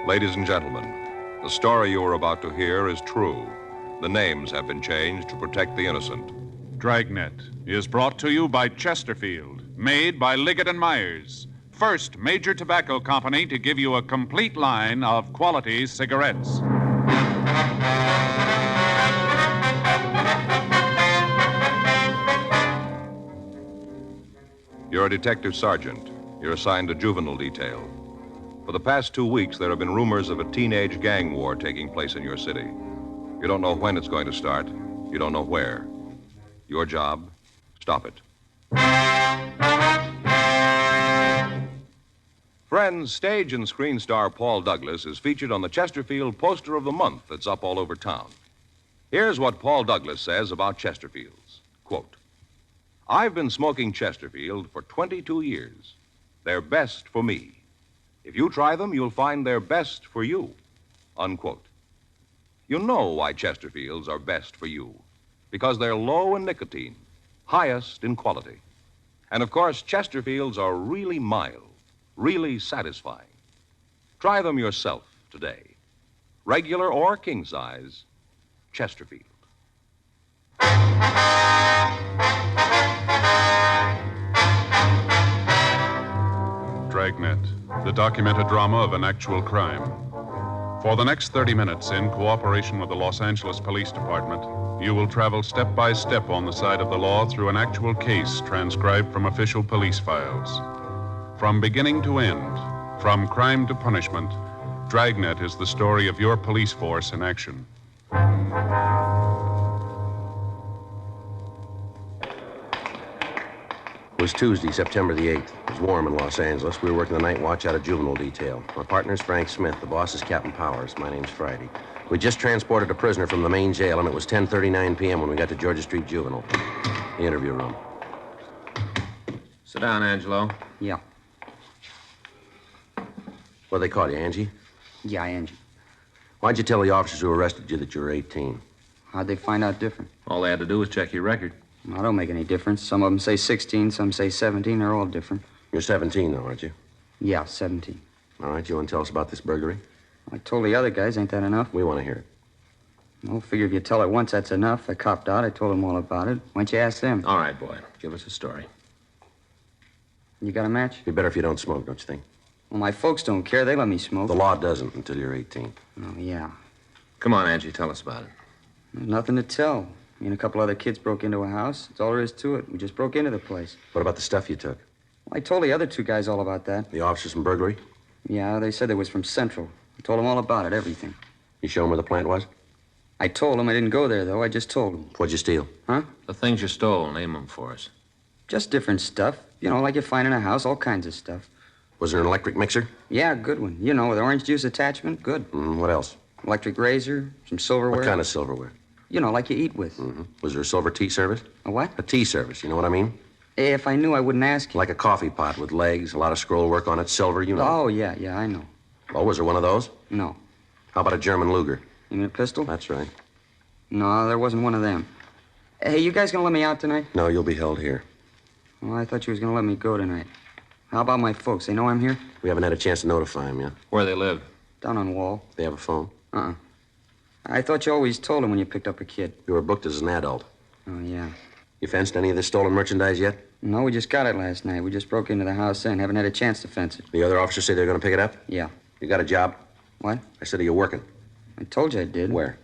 Ladies and gentlemen, the story you are about to hear is true. The names have been changed to protect the innocent. Dragnet is brought to you by Chesterfield, made by Liggett & Myers, first major tobacco company to give you a complete line of quality cigarettes. You're a detective sergeant. You're assigned to juvenile detail. For the past 2 weeks, there have been rumors of a teenage gang war taking place in your city. You don't know when it's going to start. You don't know where. Your job, stop it. Friends, stage and screen star Paul Douglas is featured on the Chesterfield Poster of the Month that's up all over town. Here's what Paul Douglas says about Chesterfields. Quote, "I've been smoking Chesterfield for 22 years. They're best for me. If you try them, you'll find they're best for you." Unquote. You know why Chesterfields are best for you. Because they're low in nicotine, highest in quality. And of course, Chesterfields are really mild, really satisfying. Try them yourself today. Regular or king size, Chesterfield. Dragnet, the documented drama of an actual crime. For the next 30 minutes, in cooperation with the Los Angeles Police Department, you will travel step by step on the side of the law through an actual case transcribed from official police files. From beginning to end, from crime to punishment, Dragnet is the story of your police force in action. It was Tuesday, September the 8th. It was warm in Los Angeles. We were working the night watch out of juvenile detail. My partner's Frank Smith. The boss is Captain Powers. My name's Friday. We just transported a prisoner from the main jail, and it was 10:39 p.m. when we got to Georgia Street Juvenile, the interview room. Sit down, Angelo. Yeah. What'd they call you, Angie? Yeah, Angie. Why'd you tell the officers who arrested you that you were 18? How'd they find out different? All they had to do was check your record. Well, it don't make any difference. Some of them say 16, some say 17. They're all different. You're 17, though, aren't you? Yeah, 17. All right, you want to tell us about this burglary? I told the other guys, ain't that enough? We want to hear it. Well, figure if you tell it once, that's enough. They copped out. I told them all about it. Why don't you ask them? All right, boy. Give us a story. You got a match? Be better if you don't smoke, don't you think? Well, my folks don't care. They let me smoke. The law doesn't until you're 18. Oh, yeah. Come on, Angie, tell us about it. There's nothing to tell. Me and a couple other kids broke into a house. That's all there is to it. We just broke into the place. What about the stuff you took? Well, I told the other two guys all about that. The officers from burglary? Yeah, they said they was from Central. I told them all about it, everything. You show them where the plant was? I told them I didn't go there, though. I just told them. What'd you steal? Huh? The things you stole, name them for us. Just different stuff. You know, like you find in a house, all kinds of stuff. Was there an electric mixer? Yeah, good one. You know, with orange juice attachment, good. What else? Electric razor, some silverware. What kind of silverware? You know, like you eat with. Was there a silver tea service? A what? A tea service, you know what I mean? If I knew, I wouldn't ask you. Like a coffee pot with legs, a lot of scroll work on it, silver, you know. Oh, yeah, I know. Oh, was there one of those? No. How about a German Luger? You mean a pistol? That's right. No, there wasn't one of them. Hey, you guys gonna let me out tonight? No, you'll be held here. Well, I thought you was gonna let me go tonight. How about my folks? They know I'm here? We haven't had a chance to notify them yet. Where they live? Down on Wall. They have a phone? I thought you always told them when you picked up a kid. You were booked as an adult. Oh, yeah. You fenced any of this stolen merchandise yet? No, we just got it last night. We just broke into the house then. Haven't had a chance to fence it. The other officers say they're going to pick it up? Yeah. You got a job? What? I said, are you working? I told you I did. Where?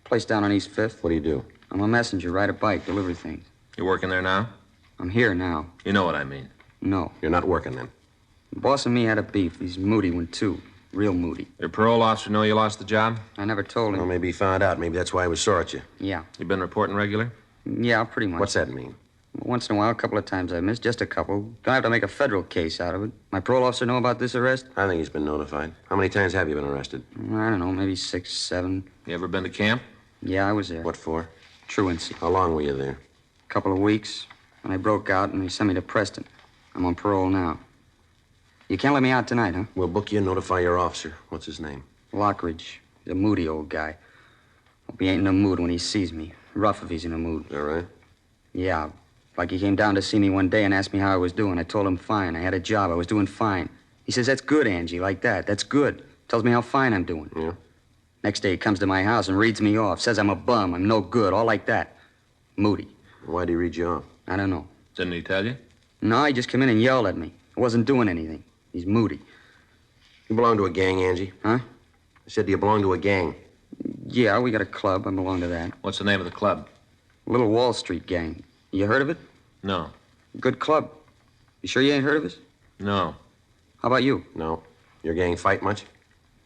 Place down on East 5th. What do you do? I'm a messenger. Ride a bike. Deliver things. You working there now? I'm here now. You know what I mean. No. You're not working then? The boss and me had a beef. He's moody one, too. Real moody. Your parole officer know you lost the job? I never told him. Well, maybe he found out. Maybe that's why he was sore at you. Yeah. You been reporting regular? Yeah, pretty much. What's that mean? Once in a while, a couple of times I missed. Just a couple. Gonna have to make a federal case out of it. My parole officer know about this arrest? I think he's been notified. How many times have you been arrested? I don't know, maybe 6, 7. You ever been to camp? Yeah, I was there. What for? Truancy. How long were you there? A couple of weeks. And I broke out, and they sent me to Preston. I'm on parole now. You can't let me out tonight, huh? We'll book you and notify your officer. What's his name? Lockridge. He's a moody old guy. Hope he ain't in a mood when he sees me. Rough if he's in a mood. All right. Yeah. Like he came down to see me one day and asked me how I was doing. I told him fine. I had a job. I was doing fine. He says, that's good, Angie, like that. That's good. Tells me how fine I'm doing. Yeah? Next day he comes to my house and reads me off. Says I'm a bum, I'm no good, all like that. Moody. Why'd he read you off? I don't know. Didn't he tell you? No, he just came in and yelled at me. I wasn't doing anything. He's moody. You belong to a gang, Angie? Huh? I said, do you belong to a gang? Yeah, we got a club. I belong to that. What's the name of the club? Little Wall Street gang. You heard of it? No. Good club. You sure you ain't heard of us? No. How about you? No. Your gang fight much?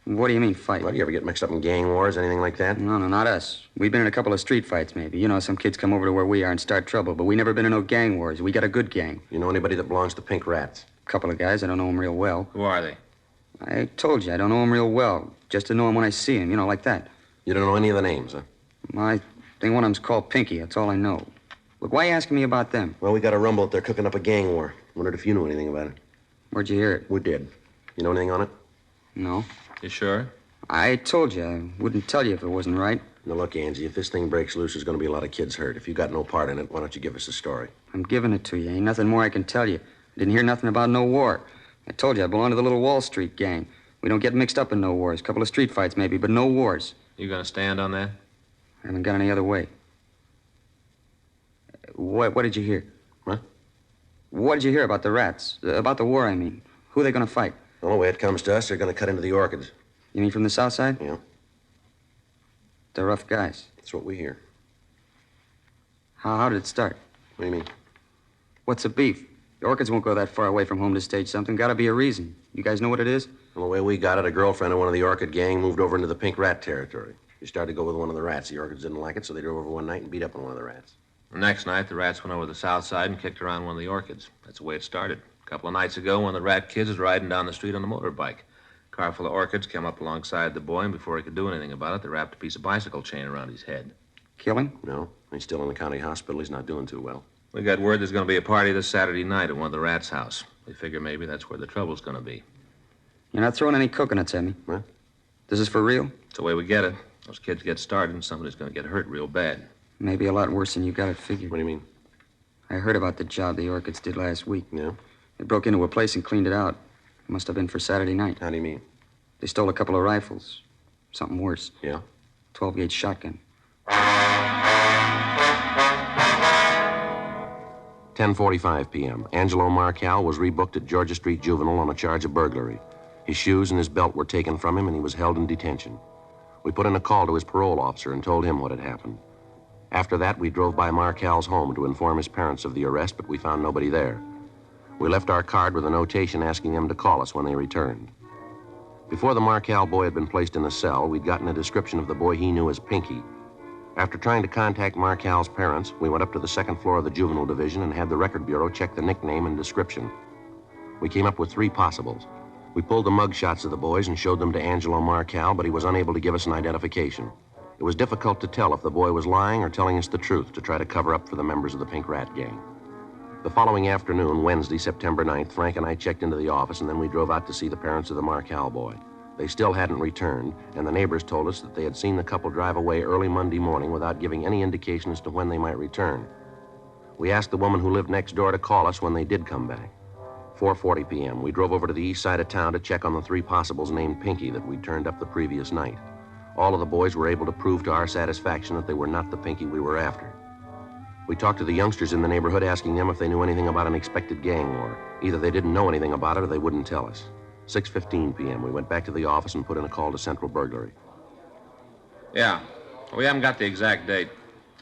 What do you mean, fight? Well, do you ever get mixed up in gang wars, anything like that? No, not us. We've been in a couple of street fights, maybe. You know, some kids come over to where we are and start trouble, but we never been in no gang wars. We got a good gang. You know anybody that belongs to Pink Rats? A couple of guys. I don't know them real well. Who are they? I told you, I don't know them real well. Just to know them when I see them, you know, like that. You don't know any of the names, huh? I think one of them's called Pinky. That's all I know. Look, why are you asking me about them? Well, we got a rumble that they're cooking up a gang war. Wondered if you knew anything about it. Where'd you hear it? We did. You know anything on it? No. You sure? I told you, I wouldn't tell you if it wasn't right. Now, look, Angie, if this thing breaks loose, there's going to be a lot of kids hurt. If you got no part in it, why don't you give us a story? I'm giving it to you. Ain't nothing more I can tell you. I didn't hear nothing about no war. I told you I belong to the Little Wall Street gang. We don't get mixed up in no wars. A couple of street fights, maybe, but no wars. You gonna stand on that? I haven't got any other way. What did you hear? What? What did you hear about the rats? About the war, I mean. Who are they going to fight? The only way it comes to us, they're going to cut into the orchids. You mean from the south side? Yeah, They're rough guys. that's what we hear. How did it start? What do you mean? What's the beef? The orchids won't go that far away from home to stage something. Gotta be a reason. You guys know what it is? Well, the way we got it, a girlfriend of one of the orchid gang moved over into the Pink Rat territory. She started to go with one of the rats. The orchids didn't like it, so they drove over one night and beat up on one of the rats. The next night, the rats went over the south side and kicked around one of the orchids. That's the way it started. A couple of nights ago, one of the rat kids was riding down the street on a motorbike. A car full of orchids came up alongside the boy, and before he could do anything about it, they wrapped a piece of bicycle chain around his head. Killing? No, he's still in the county hospital. He's not doing too well. We got word there's going to be a party this Saturday night at one of the rats' house. We figure maybe that's where the trouble's going to be. You're not throwing any coconuts at me? What? This is for real? It's the way we get it. Those kids get started, and somebody's going to get hurt real bad. Maybe a lot worse than you got it figured. What do you mean? I heard about the job the orchids did last week. Yeah? They broke into a place and cleaned it out. It must have been for Saturday night. How do you mean? They stole a couple of rifles. Something worse. Yeah? 12-gauge shotgun. 10:45 p.m. Angelo Marcal was rebooked at Georgia Street Juvenile on a charge of burglary. His shoes and his belt were taken from him, and he was held in detention. We put in a call to his parole officer and told him what had happened. After that, we drove by Marcal's home to inform his parents of the arrest, but we found nobody there. We left our card with a notation asking them to call us when they returned. Before the Marcal boy had been placed in a cell, we'd gotten a description of the boy he knew as Pinky. After trying to contact Marcal's parents, we went up to the second floor of the juvenile division and had the record bureau check the nickname and description. We came up with 3 possibles. We pulled the mug shots of the boys and showed them to Angelo Marcal, but he was unable to give us an identification. It was difficult to tell if the boy was lying or telling us the truth to try to cover up for the members of the Pink Rat gang. The following afternoon, Wednesday, September 9th, Frank and I checked into the office, and then we drove out to see the parents of the Marcal boy. They still hadn't returned, and the neighbors told us that they had seen the couple drive away early Monday morning without giving any indication as to when they might return. We asked the woman who lived next door to call us when they did come back. 4:40 p.m., we drove over to the east side of town to check on the 3 possibles named Pinky that we'd turned up the previous night. All of the boys were able to prove to our satisfaction that they were not the Pinky we were after. We talked to the youngsters in the neighborhood, asking them if they knew anything about an expected gang war. Either they didn't know anything about it or they wouldn't tell us. 6:15 p.m., we went back to the office and put in a call to Central Burglary. Yeah. We haven't got the exact date.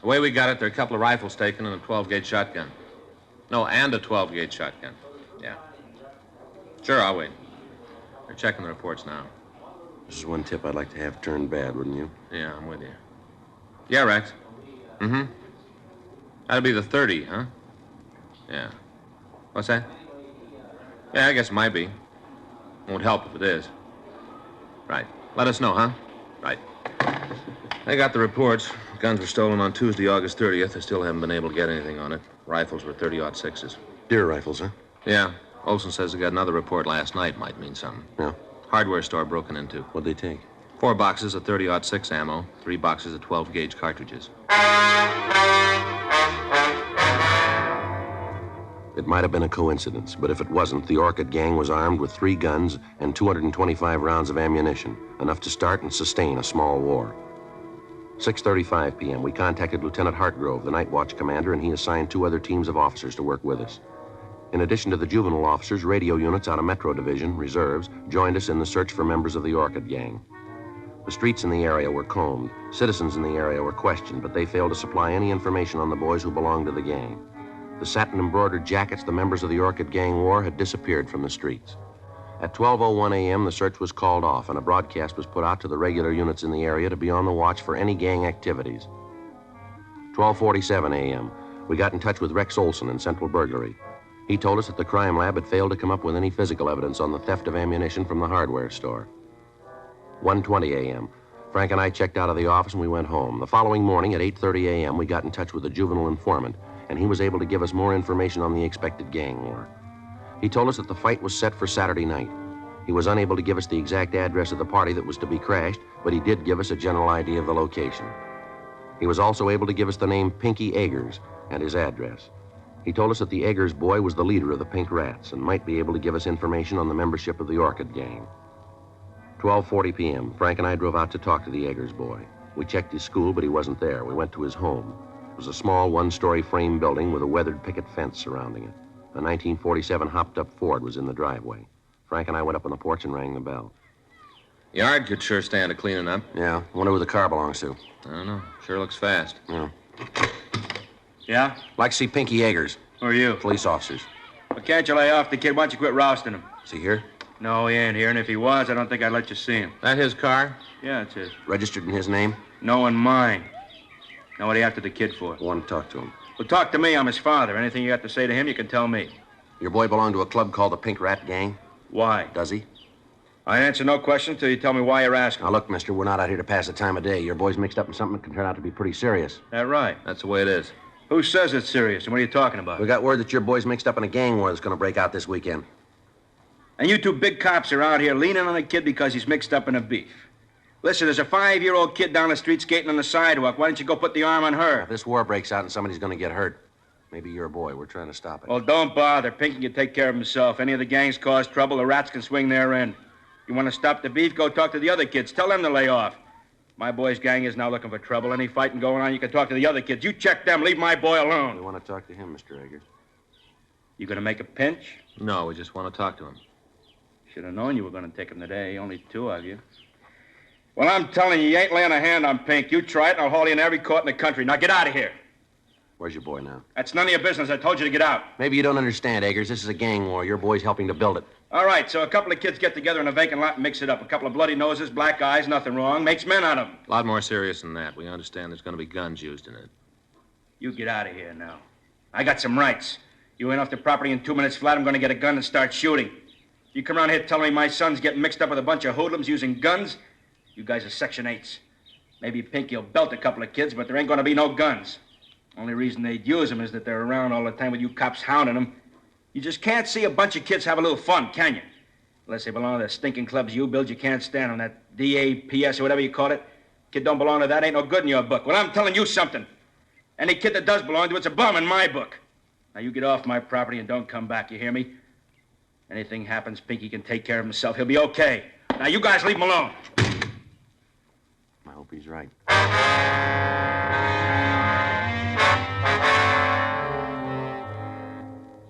The way we got it, there are a couple of rifles taken and a 12-gauge shotgun. No, and a 12-gauge shotgun. Yeah. Sure, I'll wait. They're checking the reports now. This is one tip I'd like to have turned bad, wouldn't you? Yeah, I'm with you. Yeah, Rex. Mm-hmm. That'll be the 30, huh? Yeah. What's that? Yeah, I guess it might be. Won't help if it is. Right. Let us know, huh? Right. I got the reports. Guns were stolen on Tuesday, August 30th. I still haven't been able to get anything on it. Rifles were 30-06s. Deer rifles, huh? Yeah. Olson says they got another report last night. Might mean something. Yeah. Hardware store broken into. What'd they take? 4 boxes of 30-06 ammo, 3 boxes of 12-gauge cartridges. It might have been a coincidence, but if it wasn't, the Orchid Gang was armed with 3 guns and 225 rounds of ammunition, enough to start and sustain a small war. 6:35 p.m., we contacted Lieutenant Hartgrove, the night watch commander, and he assigned 2 other teams of officers to work with us. In addition to the juvenile officers, radio units out of Metro Division, reserves, joined us in the search for members of the Orchid Gang. The streets in the area were combed. Citizens in the area were questioned, but they failed to supply any information on the boys who belonged to the gang. The satin-embroidered jackets the members of the Orchid Gang wore had disappeared from the streets. At 12:01 a.m., the search was called off, and a broadcast was put out to the regular units in the area to be on the watch for any gang activities. 12:47 a.m., we got in touch with Rex Olson in Central Burglary. He told us that the crime lab had failed to come up with any physical evidence on the theft of ammunition from the hardware store. 1:20 a.m., Frank and I checked out of the office and we went home. The following morning at 8:30 a.m., we got in touch with a juvenile informant, and he was able to give us more information on the expected gang war. He told us that the fight was set for Saturday night. He was unable to give us the exact address of the party that was to be crashed, but he did give us a general idea of the location. He was also able to give us the name Pinky Eggers and his address. He told us that the Eggers boy was the leader of the Pink Rats and might be able to give us information on the membership of the Orchid Gang. 12:40 p.m., Frank and I drove out to talk to the Eggers boy. We checked his school, but he wasn't there. We went to his home. It was a small one-story frame building with a weathered picket fence surrounding it. A 1947 hopped-up Ford was in the driveway. Frank and I went up on the porch and rang the bell. Yard could sure stand a cleaning up. Yeah, wonder who the car belongs to. I don't know. Sure looks fast. Yeah. Yeah? Like to see Pinky Eggers. Who are you? Police officers. Well, can't you lay off the kid? Why don't you quit rousting him? Is he here? No, he ain't here, and if he was, I don't think I'd let you see him. That his car? Yeah, it's his. Registered in his name? No, in mine. Now, what are you after the kid for? I want to talk to him. Well, talk to me. I'm his father. Anything you got to say to him, you can tell me. Your boy belonged to a club called the Pink Rat Gang? Why? Does he? I answer no questions till you tell me why you're asking. Now, look, mister, we're not out here to pass the time of day. Your boy's mixed up in something that can turn out to be pretty serious. That right? That's the way it is. Who says it's serious, and what are you talking about? We got word that your boy's mixed up in a gang war that's going to break out this weekend. And you 2 big cops are out here leaning on a kid because he's mixed up in a beef. Listen, there's a 5-year-old kid down the street skating on the sidewalk. Why don't you go put the arm on her? If this war breaks out and somebody's going to get hurt, maybe your boy. We're trying to stop it. Well, don't bother. Pinky can take care of himself. Any of the gangs cause trouble, the rats can swing their end. You want to stop the beef, go talk to the other kids. Tell them to lay off. My boy's gang is now looking for trouble. Any fighting going on, you can talk to the other kids. You check them. Leave my boy We alone. want to talk to him, Mr. Eggers. You going to make a pinch? No, we just want to talk to him. Should have known you were going to take him today. Only 2 of you. Well, I'm telling you, you ain't laying a hand on Pink. You try it, and I'll haul you in every court in the country. Now get out of here. Where's your boy now? That's none of your business. I told you to get out. Maybe you don't understand, Eggers. This is a gang war. Your boy's helping to build it. All right, so a couple of kids get together in a vacant lot and mix it up. A couple of bloody noses, black eyes, nothing wrong. Makes men out of them. A lot more serious than that. We understand there's going to be guns used in it. You get out of here now. I got some rights. You ain't off the property in 2 minutes flat, I'm going to get a gun and start shooting. You come around here telling me my son's getting mixed up with a bunch of hoodlums using guns? You guys are Section 8s. Maybe Pinky will belt a couple of kids, but there ain't going to be no guns. Only reason they'd use them is that they're around all the time with you cops hounding them. You just can't see a bunch of kids have a little fun, can you? Unless they belong to the stinking clubs you build, you can't stand them. That DAPS or whatever you call it. Kid don't belong to that, ain't no good in your book. Well, I'm telling you something. Any kid that does belong to it's a bum in my book. Now, you get off my property and don't come back, you hear me? Anything happens, Pinky can take care of himself. He'll be okay. Now, you guys leave him alone. I hope he's right.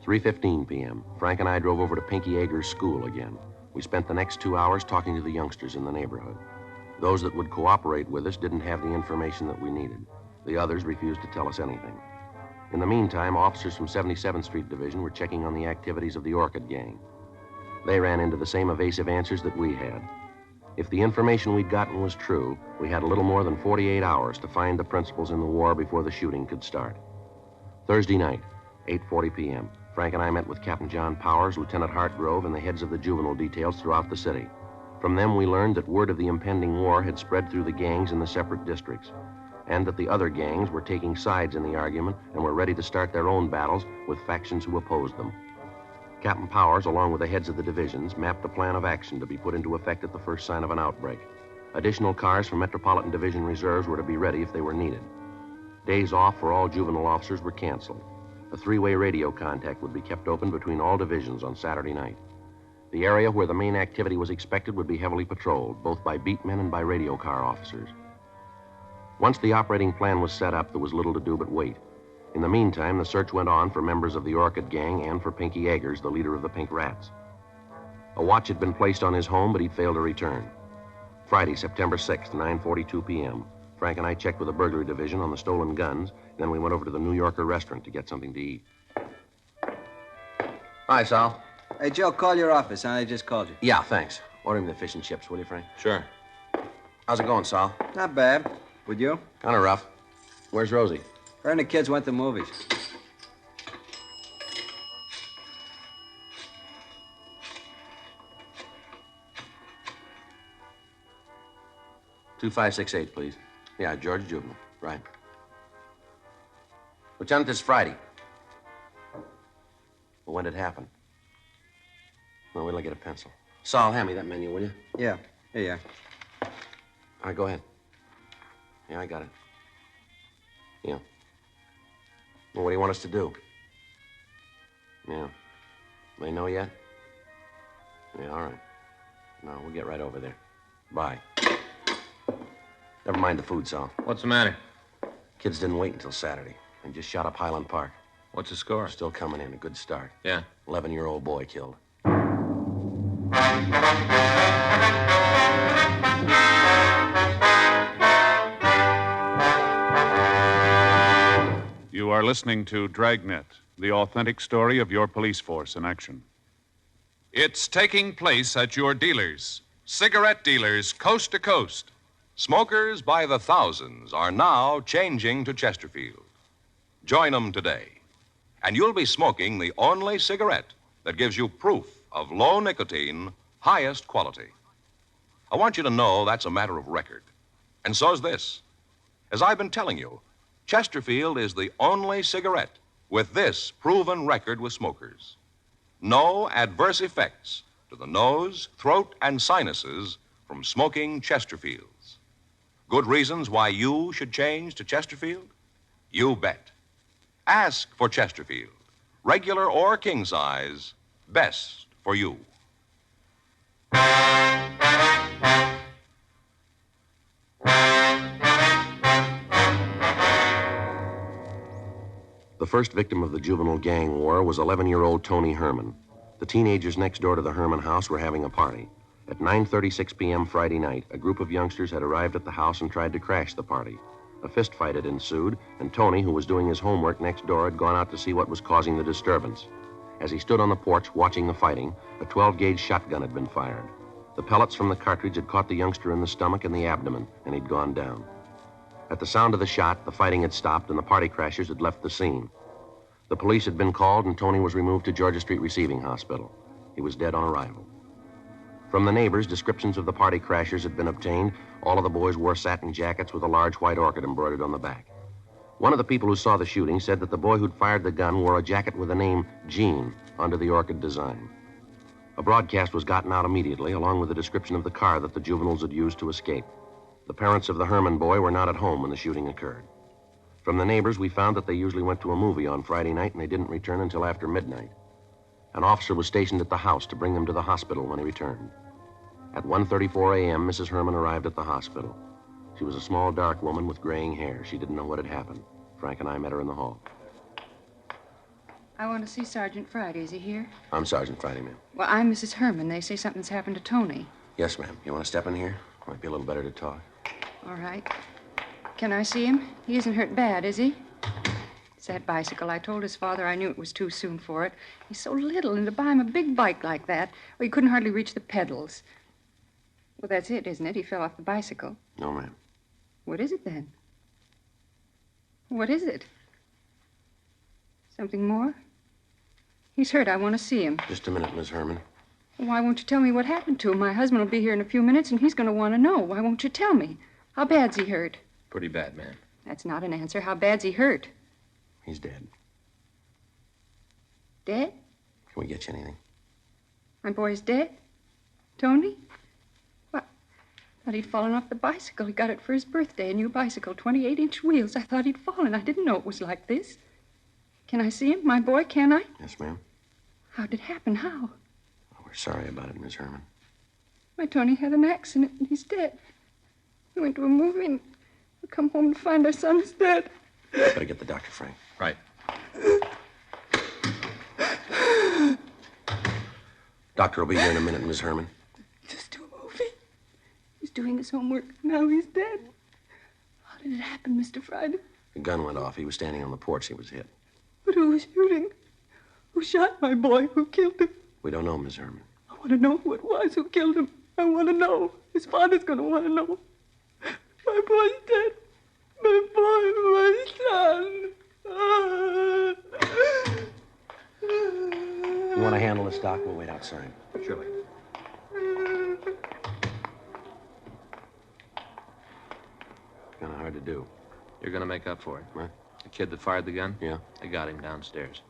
3:15 p.m. Frank and I drove over to Pinky Eggers' school again. We spent the next 2 hours talking to the youngsters in the neighborhood. Those that would cooperate with us didn't have the information that we needed. The others refused to tell us anything. In the meantime, officers from 77th Street Division were checking on the activities of the Orchid Gang. They ran into the same evasive answers that we had. If the information we'd gotten was true, we had a little more than 48 hours to find the principals in the war before the shooting could start. Thursday night, 8:40 p.m., Frank and I met with Captain John Powers, Lieutenant Hartgrove, and the heads of the juvenile details throughout the city. From them, we learned that word of the impending war had spread through the gangs in the separate districts, and that the other gangs were taking sides in the argument and were ready to start their own battles with factions who opposed them. Captain Powers, along with the heads of the divisions, mapped a plan of action to be put into effect at the first sign of an outbreak. Additional cars from Metropolitan Division reserves were to be ready if they were needed. Days off for all juvenile officers were canceled. A three-way radio contact would be kept open between all divisions on Saturday night. The area where the main activity was expected would be heavily patrolled, both by beatmen and by radio car officers. Once the operating plan was set up, there was little to do but wait. In the meantime, the search went on for members of the Orchid Gang and for Pinky Eggers, the leader of the Pink Rats. A watch had been placed on his home, but he'd failed to return. Friday, September 6th, 9:42 p.m. Frank and I checked with the burglary division on the stolen guns. Then we went over to the New Yorker restaurant to get something to eat. Hi, Sal. Hey, Joe, call your office. I just called you. Yeah, thanks. Order me the fish and chips, will you, Frank? Sure. How's it going, Sal? Not bad. With you? Kind of rough. Where's Rosie? Her and the kids went to movies. $2568, please. Yeah, George Juvenile. Right. Lieutenant, it's Friday. Well, when did it happen? Well, wait till I get a pencil. Saul, hand me that menu, will you? Yeah. Here you are. All right, go ahead. Yeah, I got it. Yeah. Well, what do you want us to do? Yeah. They know yet? Yeah, all right. No, we'll get right over there. Bye. Never mind the food, Sal. What's the matter? Kids didn't wait until Saturday. They just shot up Highland Park. What's the score? Still coming in. A good start. Yeah. 11-year-old boy killed. You are listening to Dragnet, the authentic story of your police force in action. It's taking place at your dealers, cigarette dealers coast to coast. Smokers by the thousands are now changing to Chesterfield. Join them today, and you'll be smoking the only cigarette that gives you proof of low nicotine, highest quality. I want you to know that's a matter of record. And so's this. As I've been telling you, Chesterfield is the only cigarette with this proven record with smokers. No adverse effects to the nose, throat, and sinuses from smoking Chesterfields. Good reasons why you should change to Chesterfield? You bet. Ask for Chesterfield, regular or king size, best for you. The first victim of the juvenile gang war was 11-year-old Tony Herman. The teenagers next door to the Herman house were having a party. At 9:36 p.m. Friday night, a group of youngsters had arrived at the house and tried to crash the party. A fist fight had ensued, and Tony, who was doing his homework next door, had gone out to see what was causing the disturbance. As he stood on the porch watching the fighting, a 12-gauge shotgun had been fired. The pellets from the cartridge had caught the youngster in the stomach and the abdomen, and he'd gone down. At the sound of the shot, the fighting had stopped and the party crashers had left the scene. The police had been called and Tony was removed to Georgia Street Receiving Hospital. He was dead on arrival. From the neighbors, descriptions of the party crashers had been obtained. All of the boys wore satin jackets with a large white orchid embroidered on the back. One of the people who saw the shooting said that the boy who'd fired the gun wore a jacket with the name Gene under the orchid design. A broadcast was gotten out immediately, along with a description of the car that the juveniles had used to escape. The parents of the Herman boy were not at home when the shooting occurred. From the neighbors, we found that they usually went to a movie on Friday night and they didn't return until after midnight. An officer was stationed at the house to bring them to the hospital when he returned. At 1:34 a.m., Mrs. Herman arrived at the hospital. She was a small, dark woman with graying hair. She didn't know what had happened. Frank and I met her in the hall. I want to see Sergeant Friday. Is he here? I'm Sergeant Friday, ma'am. Well, I'm Mrs. Herman. They say something's happened to Tony. Yes, ma'am. You want to step in here? Might be a little better to talk. All right. Can I see him? He isn't hurt bad, is he? It's that bicycle. I told his father I knew it was too soon for it. He's so little, and to buy him a big bike like that, well, he couldn't hardly reach the pedals. Well, that's it, isn't it? He fell off the bicycle. No, ma'am. What is it, then? What is it? Something more? He's hurt. I want to see him. Just a minute, Miss Herman. Why won't you tell me what happened to him? My husband will be here in a few minutes, and he's going to want to know. Why won't you tell me? How bad's he hurt? Pretty bad, ma'am. That's not an answer. How bad's he hurt? He's dead. Dead? Can we get you anything? My boy's dead? Tony? What? I thought he'd fallen off the bicycle. He got it for his birthday, a new bicycle, 28-inch wheels. I thought he'd fallen. I didn't know it was like this. Can I see him? My boy, can I? Yes, ma'am. How did it happen? How? Oh, we're sorry about it, Miss Herman. My Tony had an accident and he's dead. We went to a movie and we come home to find our son's dead. Better get the doctor, Frank. Right. Doctor will be here in a minute, Miss Herman. Just to a movie. He's doing his homework. Now he's dead. How did it happen, Mr. Friday? The gun went off. He was standing on the porch. He was hit. But who was shooting? Who shot my boy? Who killed him? We don't know, Miss Herman. I want to know who it was who killed him. I want to know. His father's going to want to know. My boy's dead. My boy, my son. You want to handle this, Doc? We'll wait outside. Surely. Kind of hard to do. You're going to make up for it. What? The kid that fired the gun? Yeah. I got him downstairs.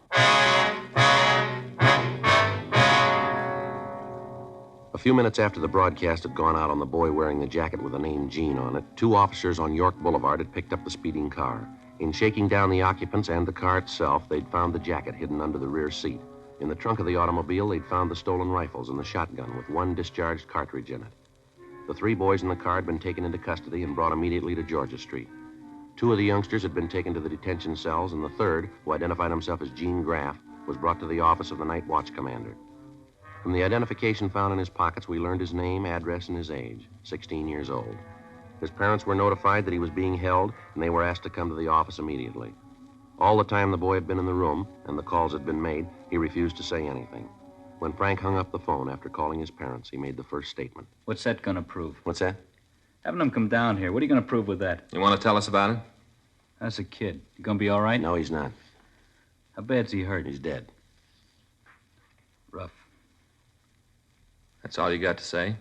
A few minutes after the broadcast had gone out on the boy wearing the jacket with the name Gene on it, 2 officers on York Boulevard had picked up the speeding car. In shaking down the occupants and the car itself, they'd found the jacket hidden under the rear seat. In the trunk of the automobile, they'd found the stolen rifles and the shotgun with 1 discharged cartridge in it. The 3 boys in the car had been taken into custody and brought immediately to Georgia Street. 2 of the youngsters had been taken to the detention cells, and the third, who identified himself as Gene Graff, was brought to the office of the night watch commander. From the identification found in his pockets, we learned his name, address, and his age, 16 years old. His parents were notified that he was being held, and they were asked to come to the office immediately. All the time the boy had been in the room, and the calls had been made, he refused to say anything. When Frank hung up the phone after calling his parents, he made the first statement. What's that going to prove? What's that? Having them come down here. What are you going to prove with that? You want to tell us about it? That's a kid. You going to be all right? No, he's not. How bad's he hurt? He's dead. Rough. That's all you got to say?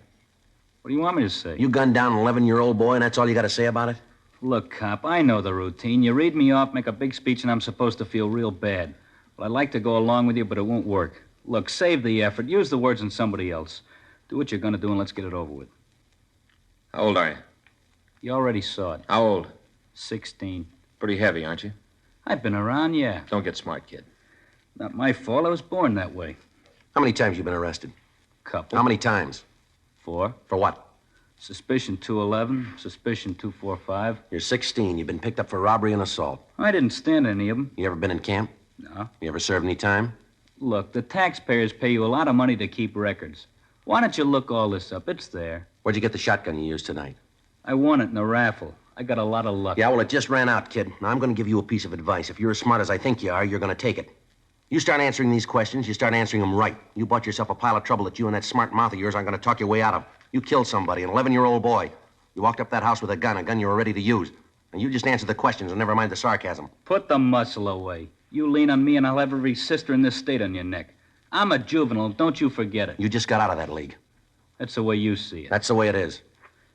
What do you want me to say? You gunned down an 11-year-old boy, and that's all you got to say about it? Look, cop, I know the routine. You read me off, make a big speech, and I'm supposed to feel real bad. Well, I'd like to go along with you, but it won't work. Look, save the effort. Use the words in somebody else. Do what you're going to do, and let's get it over with. How old are you? You already saw it. How old? 16. Pretty heavy, aren't you? I've been around, yeah. Don't get smart, kid. Not my fault. I was born that way. How many times you been arrested? Couple. How many times? 4. For what? Suspicion 211, suspicion 245. You're 16. You've been picked up for robbery and assault. I didn't stand any of them. You ever been in camp? No. You ever served any time? Look, the taxpayers pay you a lot of money to keep records. Why don't you look all this up? It's there. Where'd you get the shotgun you used tonight? I won it in a raffle. I got a lot of luck. Yeah, well, it just ran out, kid. Now, I'm going to give you a piece of advice. If you're as smart as I think you are, you're going to take it. You start answering these questions, you start answering them right. You bought yourself a pile of trouble that you and that smart mouth of yours aren't going to talk your way out of. You killed somebody, an 11-year-old boy. You walked up that house with a gun you were ready to use. And you just answered the questions and never mind the sarcasm. Put the muscle away. You lean on me and I'll have every sister in this state on your neck. I'm a juvenile, don't you forget it. You just got out of that league. That's the way you see it. That's the way it is.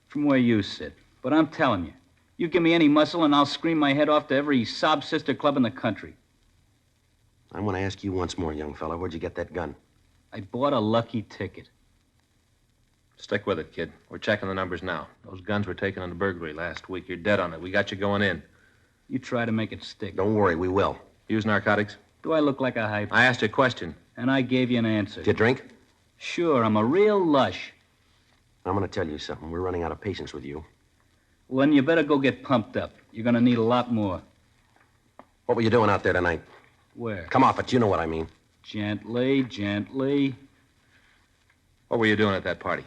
From where you sit. But I'm telling you, you give me any muscle and I'll scream my head off to every sob sister club in the country. I want to ask you once more, young fella, where'd you get that gun? I bought a lucky ticket. Stick with it, kid. We're checking the numbers now. Those guns were taken in the burglary last week. You're dead on it. We got you going in. You try to make it stick. Don't worry, we will. Use narcotics? Do I look like a hype? I asked you a question. And I gave you an answer. Did you drink? Sure, I'm a real lush. I'm going to tell you something. We're running out of patience with you. Well, then you better go get pumped up. You're going to need a lot more. What were you doing out there tonight? Where? Come off it. You know what I mean. Gently, gently. What were you doing at that party?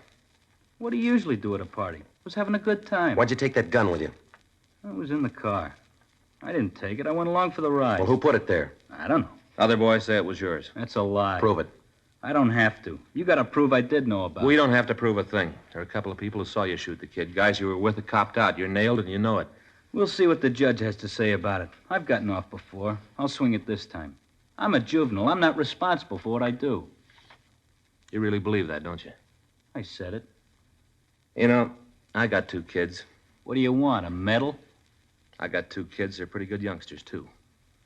What do you usually do at a party? Was having a good time. Why'd you take that gun with you? I was in the car. I didn't take it. I went along for the ride. Well, who put it there? I don't know. Other boys say it was yours. That's a lie. Prove it. I don't have to. You got to prove I did know about it. We don't have to prove a thing. There are a couple of people who saw you shoot the kid. Guys you were with who copped out. You're nailed and you know it. We'll see what the judge has to say about it. I've gotten off before. I'll swing it this time. I'm a juvenile. I'm not responsible for what I do. You really believe that, don't you? I said it. You know, I got 2 kids. What do you want, a medal? I got 2 kids. They're pretty good youngsters, too.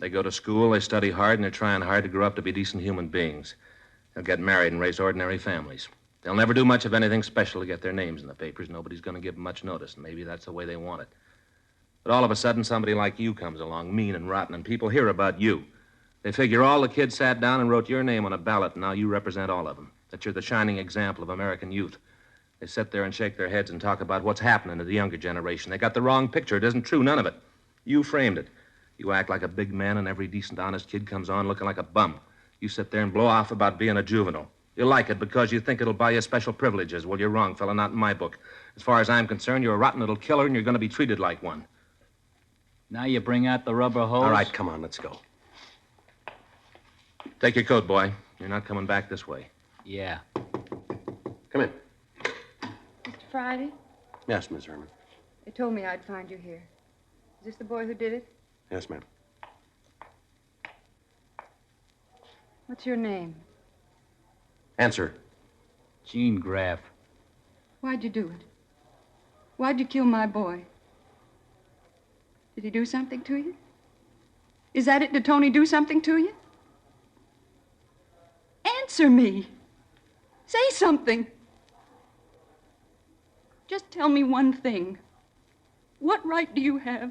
They go to school, they study hard, and they're trying hard to grow up to be decent human beings. They'll get married and raise ordinary families. They'll never do much of anything special to get their names in the papers. Nobody's going to give them much notice, and maybe that's the way they want it. But all of a sudden, somebody like you comes along, mean and rotten, and people hear about you. They figure all the kids sat down and wrote your name on a ballot, and now you represent all of them. That you're the shining example of American youth. They sit there and shake their heads and talk about what's happening to the younger generation. They got the wrong picture. It isn't true, none of it. You framed it. You act like a big man, and every decent, honest kid comes on looking like a bum. You sit there and blow off about being a juvenile. You like it because you think it'll buy you special privileges. Well, you're wrong, fella, not in my book. As far as I'm concerned, you're a rotten little killer, and you're going to be treated like one. Now you bring out the rubber hose? All right, come on, let's go. Take your coat, boy. You're not coming back this way. Yeah. Come in. Mr. Friday, Yes, Miss Herman. they told me I'd find you here. Is this the boy who did it? Yes, ma'am. What's your name? Answer. Gene Graff. Why'd you do it? Why'd you kill my boy? Did he do something to you? Is that it? Did Tony do something to you? Answer me. Say something. Just tell me one thing. What right do you have?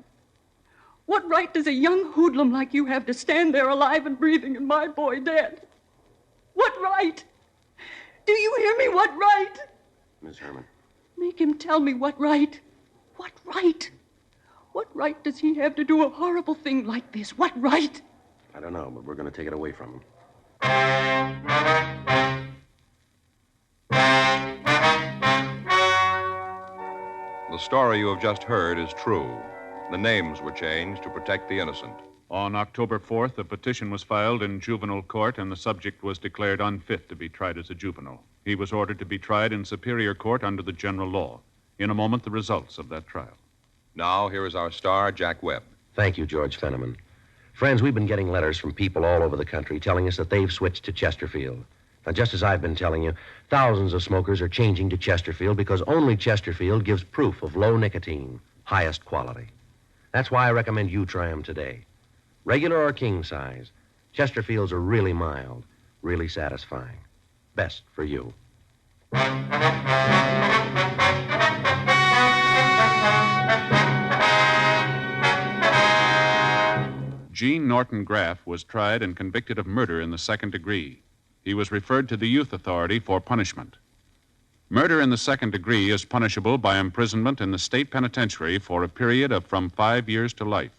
What right does a young hoodlum like you have to stand there alive and breathing and my boy dead? What right? Do you hear me? What right? Miss Herman. Make him tell me what right. What right? What right does he have to do a horrible thing like this? What right? I don't know, but we're going to take it away from him. The story you have just heard is true. The names were changed to protect the innocent. On October 4th, a petition was filed in juvenile court, and the subject was declared unfit to be tried as a juvenile. He was ordered to be tried in superior court under the general law. In a moment, the results of that trial. Now, here is our star, Jack Webb. Thank you, George Fenneman. Friends, we've been getting letters from people all over the country telling us that they've switched to Chesterfield. Now, just as I've been telling you, thousands of smokers are changing to Chesterfield because only Chesterfield gives proof of low nicotine, highest quality. That's why I recommend you try them today. Regular or king size, Chesterfields are really mild, really satisfying. Best for you. Gene Norton Graff was tried and convicted of murder in the second degree. He was referred to the Youth Authority for punishment. Murder in the second degree is punishable by imprisonment in the state penitentiary for a period of from 5 years to life.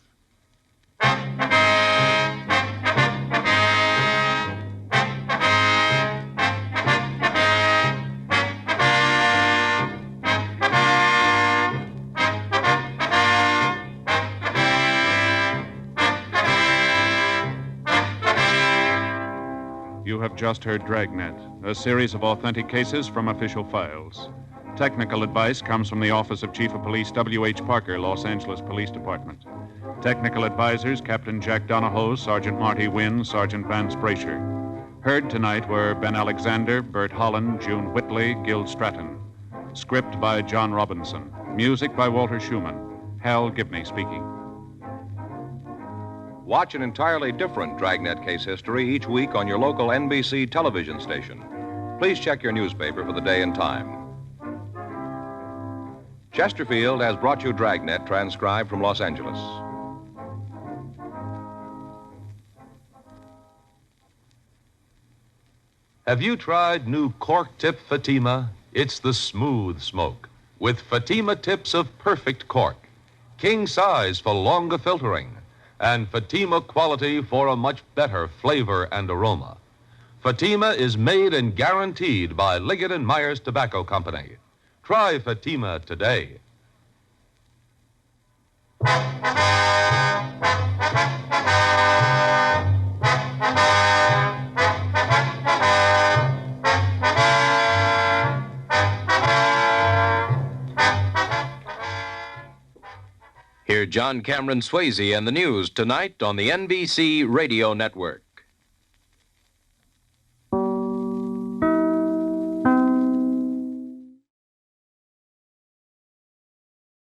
You have just heard Dragnet, a series of authentic cases from official files. Technical advice comes from the Office of Chief of Police W.H. Parker, Los Angeles Police Department. Technical advisors, Captain Jack Donahoe, Sergeant Marty Wynn, Sergeant Vance Brasher. Heard tonight were Ben Alexander, Bert Holland, June Whitley, Gil Stratton. Script by John Robinson. Music by Walter Schumann. Hal Gibney speaking. Watch an entirely different Dragnet case history each week on your local NBC television station. Please check your newspaper for the day and time. Chesterfield has brought you Dragnet, transcribed from Los Angeles. Have you tried new cork tip Fatima? It's the smooth smoke with Fatima tips of perfect cork, king size for longer filtering, and Fatima quality for a much better flavor and aroma. Fatima is made and guaranteed by Liggett & Myers Tobacco Company. Try Fatima today. Hear John Cameron Swayze and the news tonight on the NBC Radio Network.